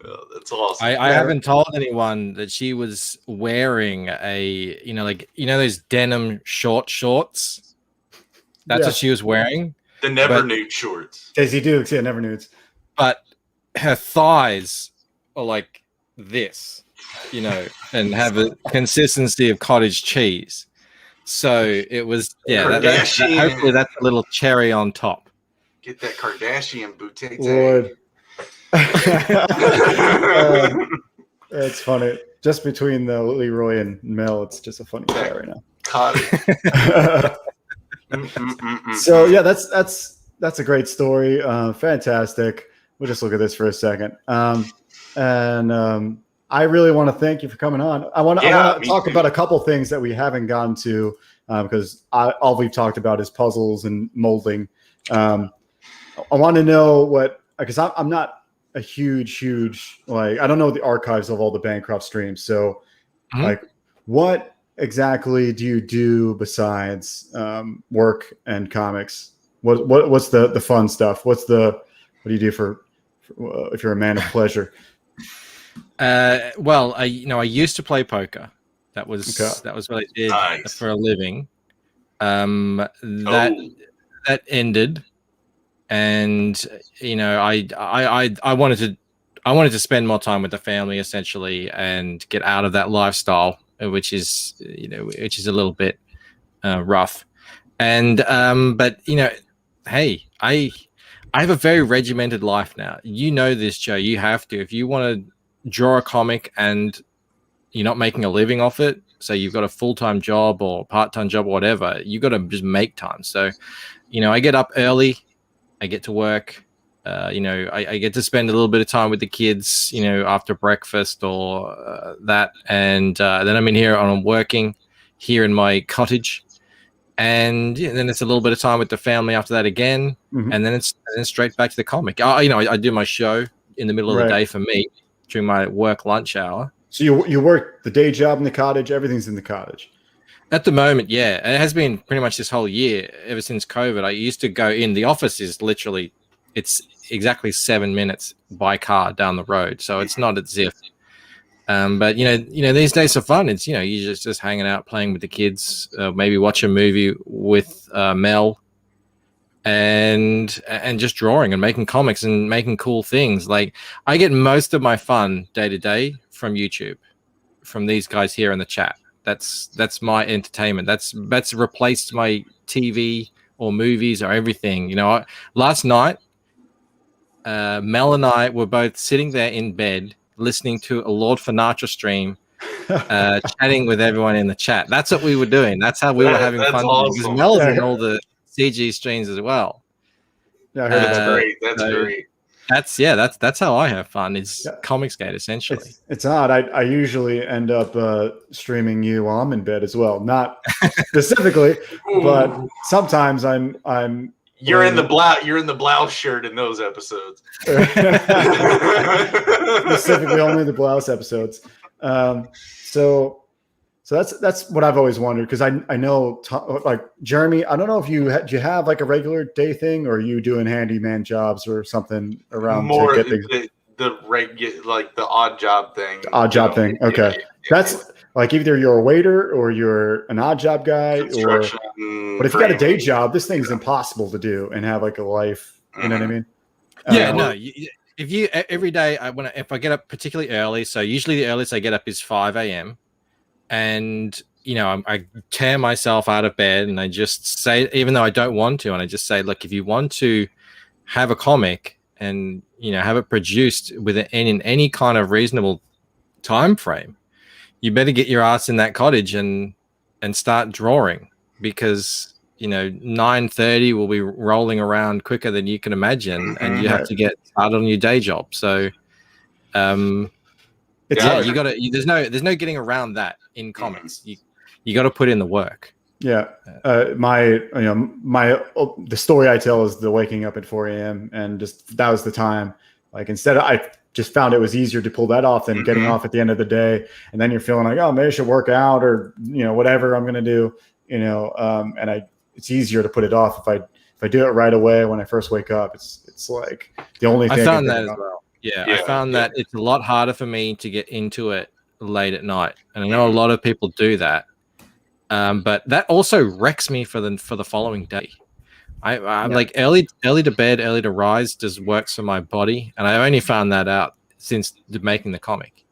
Oh, that's awesome. I haven't told anyone that she was wearing a, those denim shorts. That's what she was wearing. The never nude shorts. Daisy Dukes, yeah, never nudes. But her thighs are like this, and have a consistency of cottage cheese. So it was, hopefully that's a little cherry on top. Get that Kardashian boutique. Lord. It's funny. Just between the Leroy and Mel, it's just a funny guy right now. Cottage. So yeah, that's a great story. Fantastic. We'll just look at this for a second. I really want to thank you for coming on. I want to talk about a couple things that we haven't gotten to because all we've talked about is puzzles and molding. I want to know because I'm not a huge I don't know the archives of all the Bancroft streams. So what exactly do you do besides work and comics? What's the fun stuff? What do you do for if you're a man of pleasure? Well, I used to play poker. That was what I did for a living. That ended, and I wanted to spend more time with the family essentially and get out of that lifestyle, which is a little bit rough. And but hey, I have a very regimented life now. This, Joe. You have to, if you want to draw a comic and you're not making a living off it, so you've got a full-time job or part-time job or whatever, you got to just make time. So I get up early, I get to work, I get to spend a little bit of time with the kids after breakfast or that, and then I'm in here and I'm working here in my cottage, and then it's a little bit of time with the family after that again, and then it's straight back to the comic. I do my show in the middle of the day for me during my work lunch hour. So you work the day job in the cottage, everything's in the cottage. At the moment, yeah. It has been pretty much this whole year, ever since COVID. I used to go in. The office is literally, it's exactly 7 minutes by car down the road. So it's not as if, but these days are fun. It's, you're just hanging out, playing with the kids, maybe watch a movie with Mel, and just drawing and making comics and making cool things. Like, I get most of my fun day to day from YouTube, from these guys here in the chat. That's my entertainment. That's replaced my TV or movies or everything. Last night, Mel and I were both sitting there in bed listening to a Lord Finatra stream, chatting with everyone in the chat. That's what we were doing. That's how we were having That's fun. awesome. Because Mel's in all the CG streams as well. Yeah, I heard That's about that. great. That's great. That's how I have fun. It's Comicsgate essentially. It's odd. I usually end up streaming you while I'm in bed as well. Not specifically, but sometimes I'm. You're in the blouse shirt in those episodes. Specifically, only the blouse episodes. So that's what I've always wondered, because I know like Jeremy. I don't know if do you have like a regular day thing, or are you doing handyman jobs or something around more to get the regular, like the odd job thing. Thing. Okay, that's like either you're a waiter or you're an odd job guy, but if you got a day job, this thing's impossible to do and have like a life. You know what I mean? If you every day, if I get up particularly early, so usually the earliest I get up is 5 a.m. and I tear myself out of bed and I just say, even though I don't want to, and I just say, look, if you want to have a comic and have it produced in any kind of reasonable time frame, you better get your ass in that cottage and start drawing, because 9:30 will be rolling around quicker than you can imagine, and you have to get started on your day job. So you got to. There's no getting around that in comics. You got to put in the work. Yeah, the story I tell is the waking up at 4 a.m. and just that was the time. Like I just found it was easier to pull that off than getting off at the end of the day, and then you're feeling like, oh, maybe I should work out or whatever I'm gonna do, it's easier to put it off if I do it right away when I first wake up. It's like the only thing I found that as well. I found that it's a lot harder for me to get into it late at night, and I know a lot of people do that, but that also wrecks me for the following day. I'm like early to bed, early to rise just works for my body, and I only found that out since making the comic.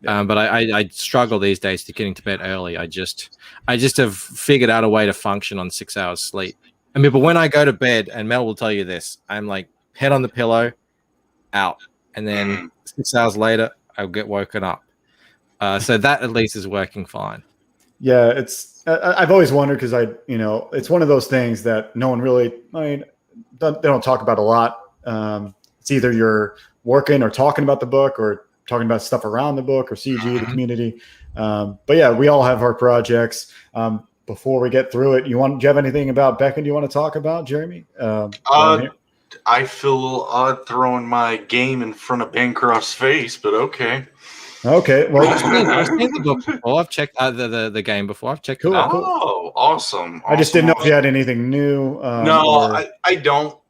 But I struggle these days to getting to bed early. I just have figured out a way to function on 6 hours sleep. But when I go to bed, and Mel will tell you this, I'm like head on the pillow, out, and then 6 hours later I'll get woken up. So that at least is working fine. Yeah, I've always wondered, because it's one of those things that no one really, they don't talk about a lot. It's either you're working or talking about the book or talking about stuff around the book or CG, the community. But yeah, we all have our projects. Before we get through it, do you have anything about Beckoned you want to talk about, Jeremy? I feel a little odd throwing my game in front of Bancroft's face, but okay. Okay, well, I've seen the book before. I've checked the game before. I've checked it out. Oh, awesome! I just didn't know if you had anything new. I don't.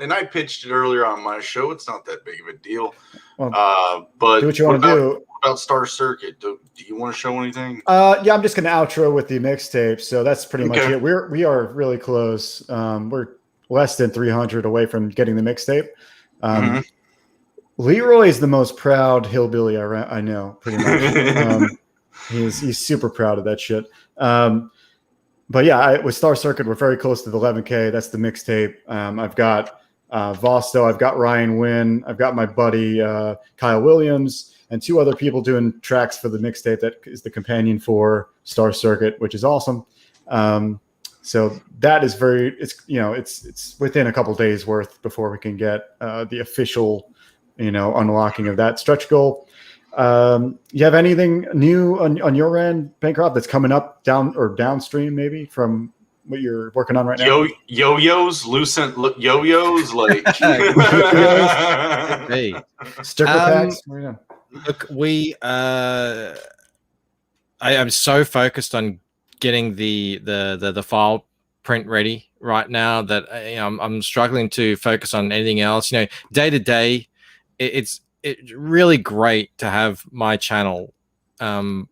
And I pitched it earlier on my show. It's not that big of a deal. Well, but do what you want to do. What about Star Circuit? Do you want to show anything? Yeah, I'm just going to outro with the mixtape. So that's pretty much it. We are really close. We're less than 300 away from getting the mixtape. Leroy is the most proud hillbilly I know, pretty much. He's super proud of that shit. But yeah, with Star Circuit, we're very close to the 11K. That's the mixtape. I've got Vosto, I've got Ryan Wynn, I've got my buddy Kyle Williams, and 2 other people doing tracks for the mixtape that is the companion for Star Circuit, which is awesome. So that is it's within a couple days worth before we can get the official unlocking of that stretch goal. You have anything new on your end, Bancroft, that's coming up downstream maybe from what you're working on right now? Yo-yos, Lucent yo-yos, like Hey, sticker packs. Look, I am so focused on getting the file print ready right now that I'm struggling to focus on anything else. Day to day, it's really great to have my channel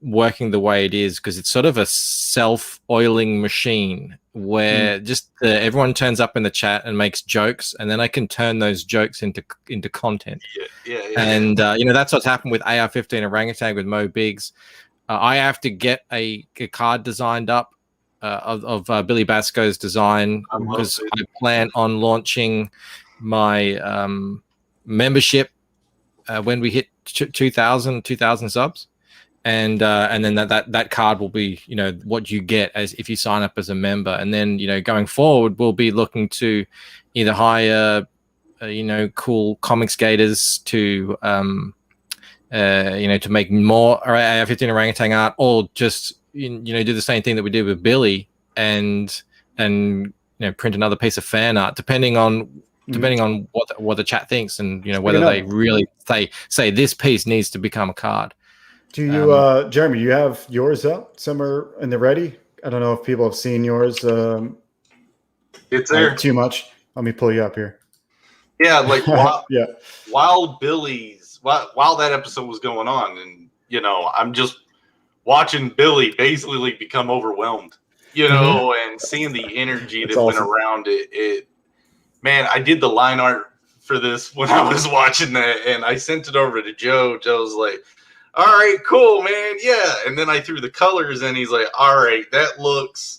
working the way it is, because it's sort of a self-oiling machine where just everyone turns up in the chat and makes jokes, and then I can turn those jokes into content. Yeah. And that's what's happened with AR-15 Orangutan with Mo Biggs. I have to get a card designed up Billy Basco's design, I love because it. I plan on launching my membership when we hit 2,000 subs, and then that card will be, you know, what you get as if you sign up as a member. And then, you know, going forward, we'll be looking to either hire you know, cool comic skaters to you know, to make more AR-15 orangutan art, or just you know, do the same thing that we did with Billy and you know, print another piece of fan art, depending on what the chat thinks, and you know, whether they really say this piece needs to become a card. Do you, Jeremy? You have yours up somewhere in the ready? I don't know if people have seen yours. It's there. Too much. Let me pull you up here. Yeah, like yeah. While that episode was going on, and you know, I'm just watching Billy basically like become overwhelmed, you know, and seeing the energy that went around it. Man, I did the line art for this when I was watching that, and I sent it over to Joe. Joe's like, "All right, cool, man, yeah." And then I threw the colors, and he's like, "All right, that looks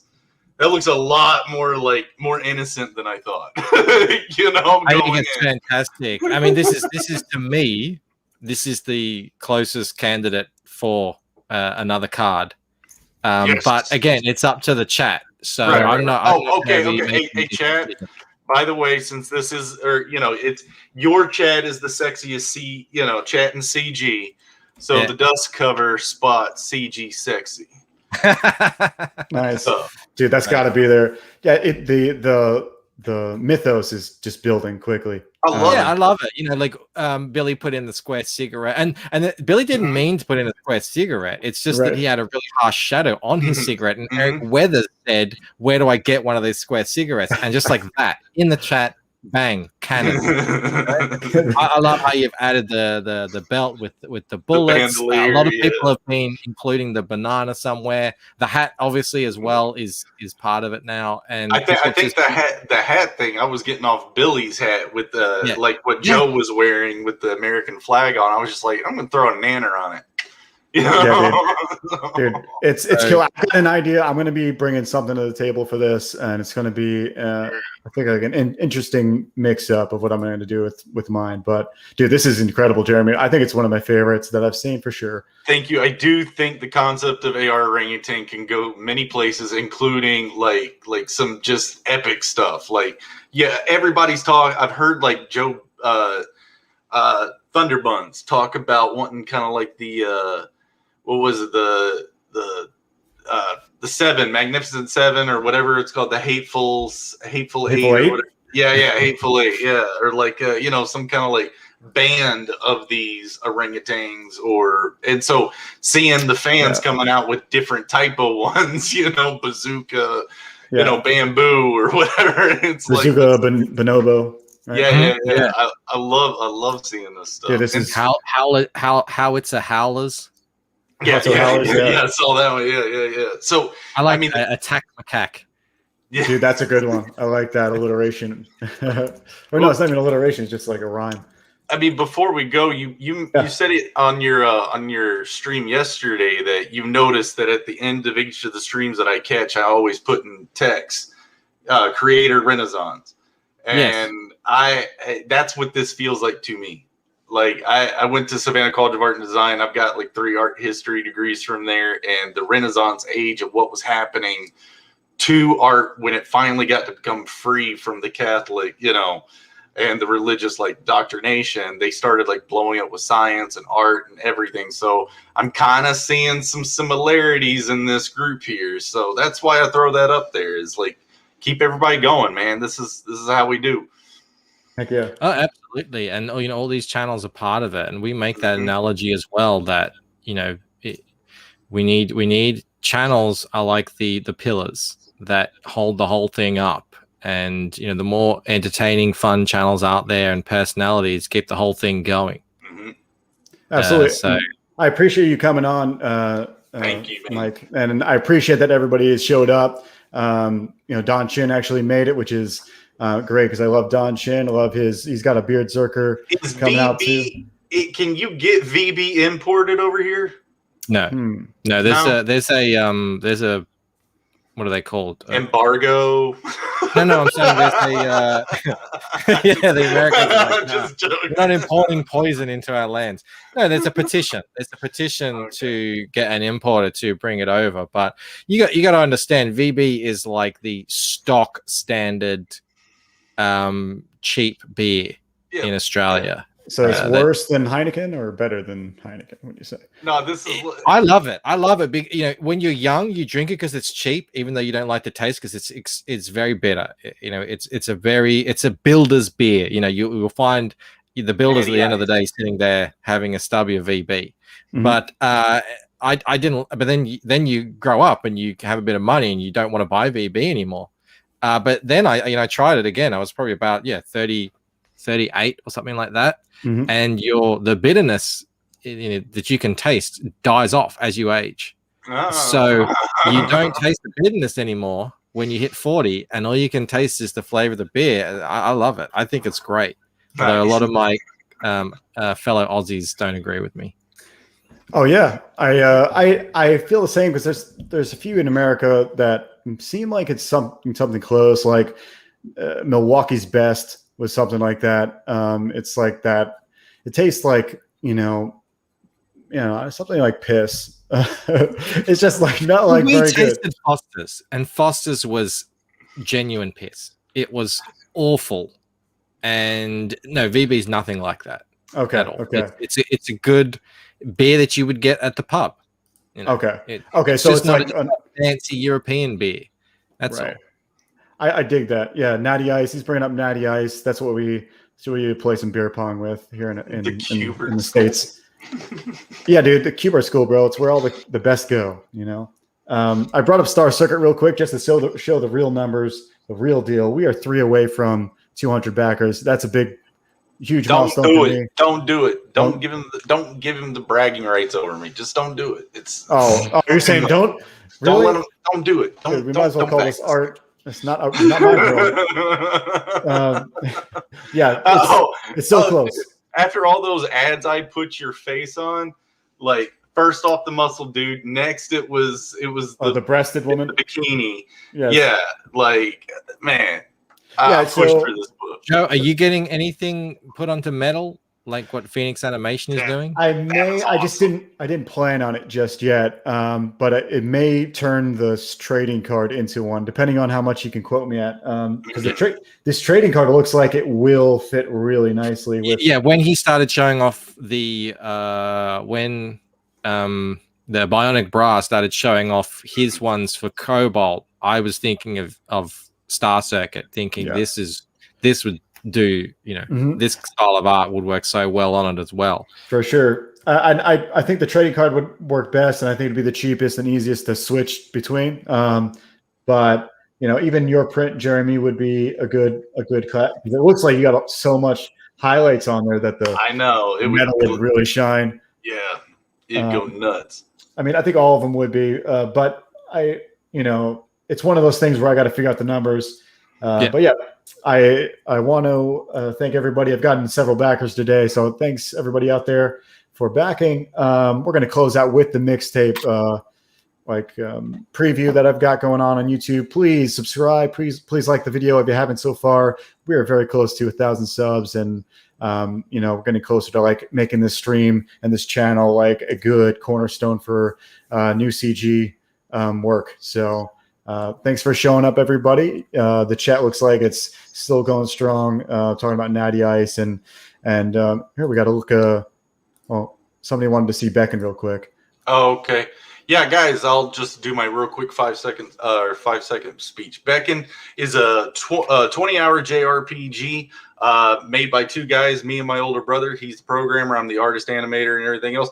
a lot more innocent than I thought." You know, I think it's fantastic. I mean, this is to me, this is the closest candidate for another card. Yes. But again, it's up to the chat. So right. I'm not. Okay. Hey, chat. By the way, since this is, or you know, it's your chat is the sexiest chat in CG. So the dust cover spot CG sexy. Nice, dude. That's got to be there. Yeah, the mythos is just building quickly. I love it. You know, like Billy put in the square cigarette, and Billy didn't mean to put in a square cigarette. It's just that he had a really harsh shadow on his cigarette, and Eric Weathers said, "Where do I get one of these square cigarettes?" And just like that, in the chat, bang, cannon. I love how you've added the belt with the bullets. A lot of people have been including the banana somewhere. The hat, obviously, as well, is part of it now. And I think the hat thing, I was getting off Billy's hat with the like what Joe was wearing with the American flag on. I was just like, I'm gonna throw a nanner on it. You know? Yeah, dude, it's cool. I got an idea. I'm going to be bringing something to the table for this, and it's going to be, I think, like an interesting mix-up of what I'm going to do with mine. But dude, this is incredible, Jeremy. I think it's one of my favorites that I've seen for sure. Thank you. I do think the concept of AR orangutan can go many places, including like some just epic stuff. Like, yeah, everybody's talk. I've heard like Joe Thunderbuns talk about wanting kind of like the what was it, the Seven, Magnificent Seven, or whatever it's called, the Hateful Eight, or whatever. Yeah, Hateful Eight, yeah, or like you know, some kind of like band of these orangutans, and so seeing the fans coming out with different type of ones, you know, bazooka, you know, bamboo or whatever. It's bazooka, like bonobo. Right? Yeah. I love seeing this stuff. Yeah, this is how it's a howlers. Yeah, I saw that one. Yeah. So I mean, attack macaque. Yeah. Dude, that's a good one. I like that alliteration. Or no, it's not even alliteration. It's just like a rhyme. I mean, before we go, you said it on your stream yesterday that you noticed that at the end of each of the streams that I catch, I always put in text, creator Renaissance, and that's what this feels like to me. Like I went to Savannah College of Art and Design. I've got like 3 art history degrees from there, and the Renaissance age of what was happening to art when it finally got to become free from the Catholic, you know, and the religious like indoctrination. They started like blowing up with science and art and everything. So I'm kind of seeing some similarities in this group here. So that's why I throw that up there, is like keep everybody going, man. This is how we do. Heck yeah. Oh, absolutely. And you know, all these channels are part of it, and we make that analogy as well, that you know, we need channels are like the pillars that hold the whole thing up. And you know, the more entertaining, fun channels out there and personalities keep the whole thing going. Absolutely. So I appreciate you coming on. Thank you, man. Mike, and I appreciate that everybody has showed up. You know, Don Chin actually made it, which is great, because I love Don Chin. I love he's got a beard zerker coming out too. Can you get VB imported over here? No. There's a what are they called? Embargo. No, I'm saying there's a yeah, the Americans are like, Just joking. we're not importing poison into our lands. No, there's a petition. There's a petition to get an importer to bring it over. But you got to understand, VB is like the stock standard cheap beer in Australia. So it's worse than Heineken or better than Heineken? What do you say? No, this is. I love it. I love it. You know, when you're young, you drink it because it's cheap, even though you don't like the taste because it's very bitter. You know, it's a builder's beer. You know, you'll find the builders at the end of the day sitting there having a stubby of VB. Mm-hmm. But I didn't. But then you grow up and you have a bit of money and you don't want to buy VB anymore. But then I tried it again. I was probably about 38 or something like that. Mm-hmm. And the bitterness that you can taste dies off as you age. Oh. So you don't taste the bitterness anymore when you hit 40, and all you can taste is the flavor of the beer. I love it. I think it's great. Nice. Although a lot of my fellow Aussies don't agree with me. Oh yeah, I feel the same because there's a few in America that seem like it's something close, like Milwaukee's Best was something like that. It's like that. It tastes like something like piss. It's just like not like very good. We tasted Foster's, and Foster's was genuine piss. It was awful, and no, VB's nothing like that. Okay, at all. Okay. It's a good beer that you would get at the pub. You know, okay. So it's not like a fancy European beer. That's right. All. I dig that. Yeah, Natty Ice. He's bringing up Natty Ice. That's what we play some beer pong with here in the States. Yeah, dude, the Cuba School, bro. It's where all the best go. You know. I brought up Star Circuit real quick just to show the real numbers, the real deal. We are 3 away from 200 backers. That's a huge milestone for me. Don't do it. Don't give him the bragging rights over me. Just don't do it. It's you're saying don't. Really? Don't do it. We might as well call this art. It's not my world. Yeah, it's so close. Dude, after all those ads I put your face on, like first off the muscle dude, next it was the breasted woman, the bikini. Yes. Yeah, like man, I pushed for this book. Joe, are you getting anything put onto metal like what Phoenix Animation is doing? I didn't plan on it just yet. But it may turn this trading card into one, depending on how much you can quote me at. Because this trading card looks like it will fit really nicely with. Yeah, when he started showing off the Bionic Bra started showing off his ones for Cobalt, I was thinking of Star Circuit, thinking this would do, this style of art would work so well on it as well. For sure. I think the trading card would work best, and I think it'd be the cheapest and easiest to switch between. But even your print, Jeremy, would be a good cut. It looks like you got so much highlights on there that the metal would really shine. Yeah, it'd go nuts. I mean, I think all of them would be, but it's one of those things where I got to figure out the numbers. But yeah, I want to thank everybody. I've gotten several backers today, so thanks everybody out there for backing. We're going to close out with the mixtape preview that I've got going on YouTube. Please subscribe. Please like the video if you haven't so far. We are very close to 1,000 subs, and we're getting closer to making this stream and this channel like a good cornerstone for new CG work. So. Thanks for showing up, everybody. The chat looks like it's still going strong. Talking about Natty Ice and here we got to look. Somebody wanted to see Beckoned real quick. Oh, okay. Yeah, guys, I'll just do my real quick 5-second speech. Beckoned is a 20-hour JRPG made by 2 guys, me and my older brother. He's the programmer. I'm the artist, animator, and everything else.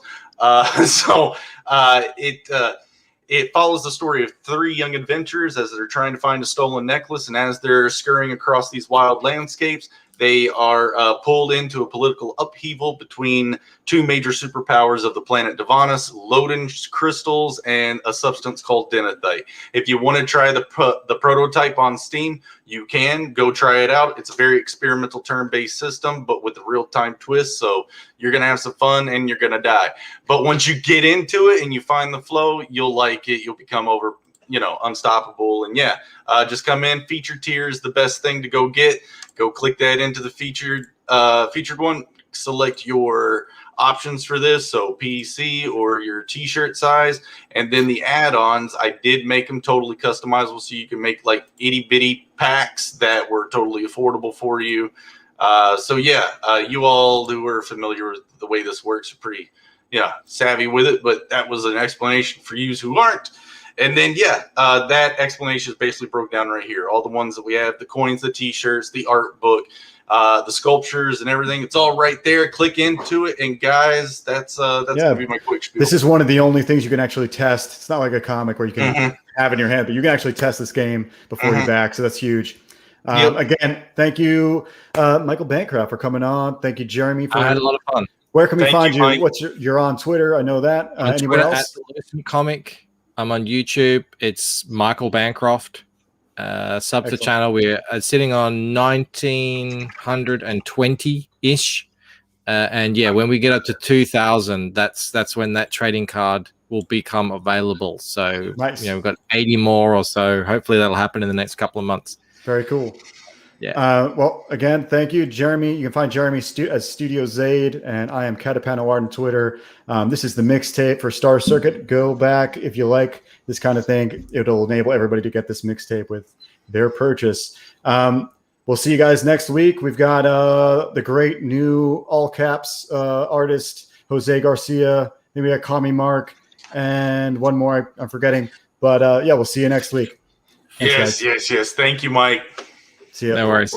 It follows the story of 3 young adventurers as they're trying to find a stolen necklace, and as they're scurrying across these wild landscapes, they are pulled into a political upheaval between 2 major superpowers of the planet Divanus, Loden crystals, and a substance called denethite. If you want to try the prototype on Steam, you can go try it out. It's a very experimental turn-based system, but with a real-time twist, so you're going to have some fun and you're going to die. But once you get into it and you find the flow, you'll like it. You'll become unstoppable. And yeah, just come in. Feature tier is the best thing to go get. Go click that into the featured one. Select your options for this, so PC or your t-shirt size, and then the add-ons, I did make them totally customizable, so you can make like itty-bitty packs that were totally affordable for you. So yeah, you all who are familiar with the way this works are pretty savvy with it, but that was an explanation for you who aren't. And then that explanation is basically broke down right here. All the ones that we have, the coins, the t-shirts, the art book, the sculptures and everything, it's all right there. Click into it, and guys, that's gonna be my quick spiel. This is one of the only things you can actually test. It's not like a comic where you can have in your hand, but you can actually test this game before you back, so that's huge. Again, thank you, Michael Bancroft, for coming on. Thank you, Jeremy. I had a lot of fun. Where can we find you? Mike. You're on Twitter? I know that. On Anywhere Twitter else? at Lucent Comic. I'm on YouTube. It's Michael Bancroft. Sub the channel. We're sitting on 1920-ish. And yeah, when we get up to 2000, that's when that trading card will become available. So nice. We've got 80 more or so. Hopefully that'll happen in the next couple of months. Very cool. Yeah. Well, again, thank you, Jeremy. You can find Jeremy as Studio Zaid, and I am Catapano Art on Twitter. This is the mixtape for Star Circuit. Go back if you like this kind of thing. It'll enable everybody to get this mixtape with their purchase. We'll see you guys next week. We've got the great new all caps artist, Jose Garcia. Maybe we got Kami Mark and one more I'm forgetting. But we'll see you next week. Thanks, guys. Yes. Thank you, Mike. See ya. No worries.